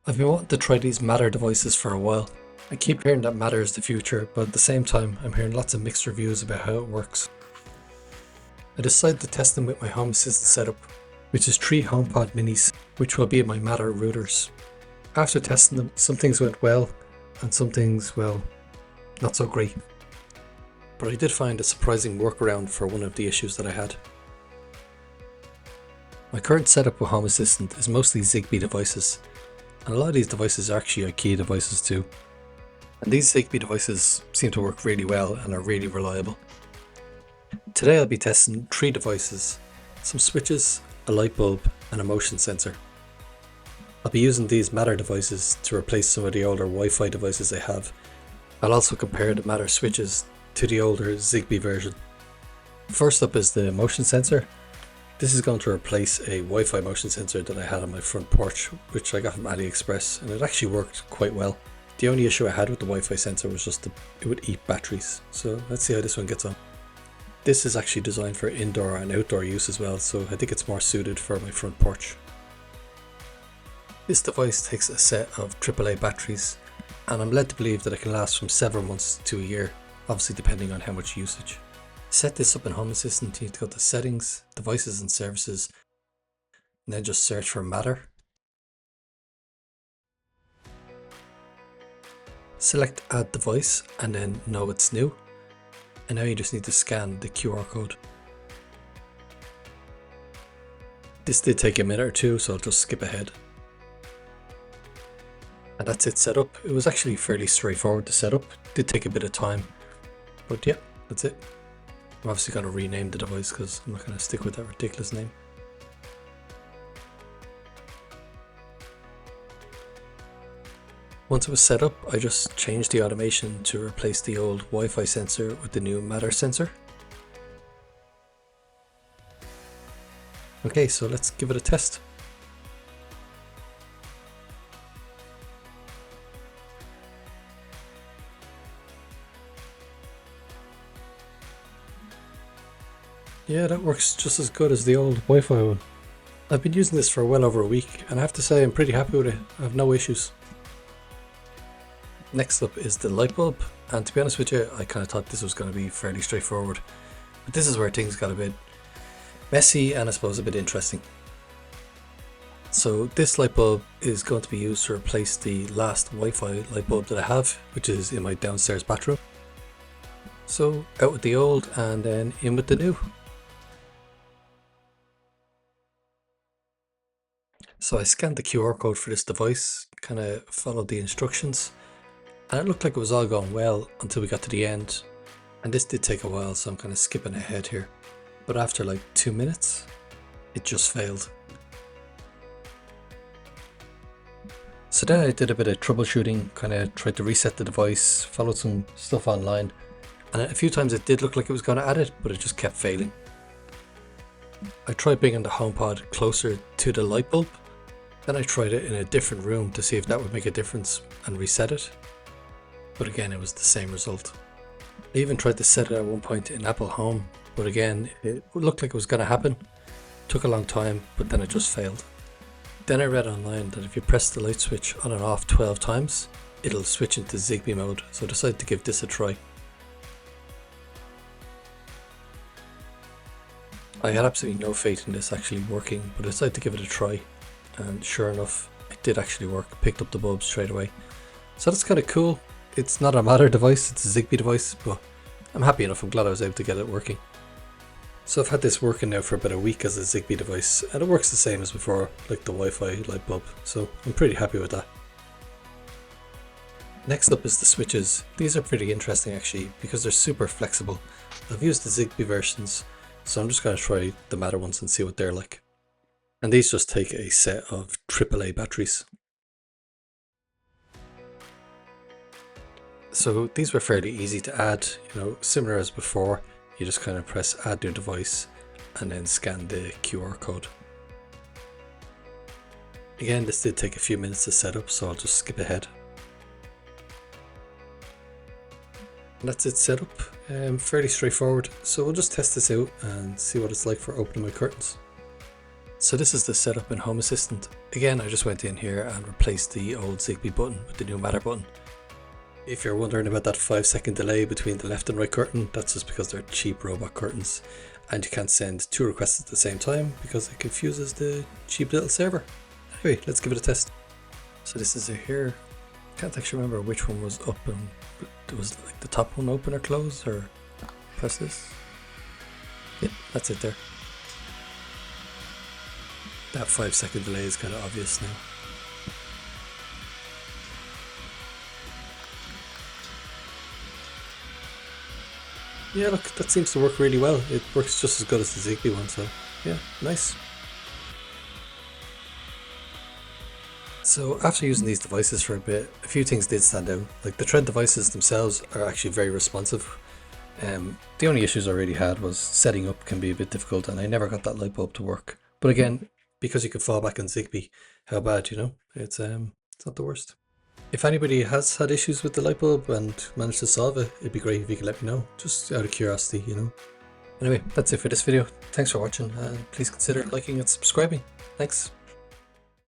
I've been wanting to try these Matter devices for a while. I keep hearing that Matter is the future, but at the same time, I'm hearing lots of mixed reviews about how it works. I decided to test them with my home assistant setup, which is 3 HomePod Minis, which will be my Matter routers. After testing them, some things went well, and some things, well, not so great. But I did find a surprising workaround for one of the issues that I had. My current setup with Home Assistant is mostly Zigbee devices, and a lot of these devices are actually IKEA devices too. And these Zigbee devices seem to work really well and are really reliable. Today I'll be testing 3 devices, some switches, a light bulb and a motion sensor. I'll be using these Matter devices to replace some of the older Wi-Fi devices I have. I'll also compare the Matter switches to the older Zigbee version. First up is the motion sensor. This is going to replace a Wi-Fi motion sensor that I had on my front porch, which I got from AliExpress, and it actually worked quite well. The only issue I had with the Wi-Fi sensor was just it would eat batteries, so let's see how this one gets on. This is actually designed for indoor and outdoor use as well, so I think it's more suited for my front porch. This device takes a set of AAA batteries, and I'm led to believe that it can last from several months to a year, obviously depending on how much usage. Set this up in Home Assistant, you need to go to Settings, Devices and Services, and then just search for Matter. Select Add Device and then know it's new. And now you just need to scan the QR code. This did take a minute or two, so I'll just skip ahead. And that's it set up. It was actually fairly straightforward to set up. It did take a bit of time, but yeah, that's it. I'm obviously going to rename the device because I'm not going to stick with that ridiculous name. Once it was set up, I just changed the automation to replace the old Wi-Fi sensor with the new Matter sensor. Okay, so let's give it a test. Yeah, that works just as good as the old Wi-Fi one. I've been using this for well over a week, and I have to say I'm pretty happy with it. I have no issues. Next up is the light bulb, and to be honest with you, I kind of thought this was going to be fairly straightforward. But this is where things got a bit messy and I suppose a bit interesting. So this light bulb is going to be used to replace the last Wi-Fi light bulb that I have, which is in my downstairs bathroom. So out with the old and then in with the new. So I scanned the QR code for this device, kind of followed the instructions, and it looked like it was all going well until we got to the end. And this did take a while, so I'm kind of skipping ahead here. But after like 2 minutes, it just failed. So then I did a bit of troubleshooting, kind of tried to reset the device, followed some stuff online, and a few times it did look like it was going to add it, but it just kept failing. I tried bringing the HomePod closer to the light bulb. Then I tried it in a different room to see if that would make a difference and reset it. But again, it was the same result. I even tried to set it at one point in Apple Home, but again, it looked like it was going to happen. Took a long time, but then it just failed. Then I read online that if you press the light switch on and off 12 times, it'll switch into Zigbee mode, so I decided to give this a try. I had absolutely no faith in this actually working, but I decided to give it a try. And sure enough, it did actually work, picked up the bulb straight away. So that's kind of cool. It's not a Matter device, it's a Zigbee device, but I'm happy enough, I'm glad I was able to get it working. So I've had this working now for about a week as a Zigbee device, and it works the same as before, like the Wi-Fi light bulb, so I'm pretty happy with that. Next up is the switches. These are pretty interesting actually, because they're super flexible. I've used the Zigbee versions, so I'm just going to try the Matter ones and see what they're like. And these just take a set of AAA batteries. So these were fairly easy to add, similar as before. You just kind of press add new device and then scan the QR code. Again, this did take a few minutes to set up, so I'll just skip ahead. And that's it set up, fairly straightforward. So we'll just test this out and see what it's like for opening my curtains. So this is the setup in Home Assistant. Again, I just went in here and replaced the old Zigbee button with the new Matter button. If you're wondering about that 5-second delay between the left and right curtain, that's just because they're cheap robot curtains and you can't send 2 requests at the same time because it confuses the cheap little server. Anyway, let's give it a test. So this is it here. Can't actually remember which one was up and it was like the top one open or close, or press this. Yep, that's it there. That 5-second delay is kind of obvious now. Yeah, look, that seems to work really well. It works just as good as the Zigbee one, so yeah, nice. So after using these devices for a bit, a few things did stand out. Like the Thread devices themselves are actually very responsive. The only issues I really had was setting up can be a bit difficult, and I never got that light bulb to work. But again, because you can fall back on Zigbee, how bad, you know? It's not the worst. If anybody has had issues with the light bulb and managed to solve it, it'd be great if you could let me know, just out of curiosity, you know. Anyway, that's it for this video. Thanks for watching, and please consider liking and subscribing. Thanks.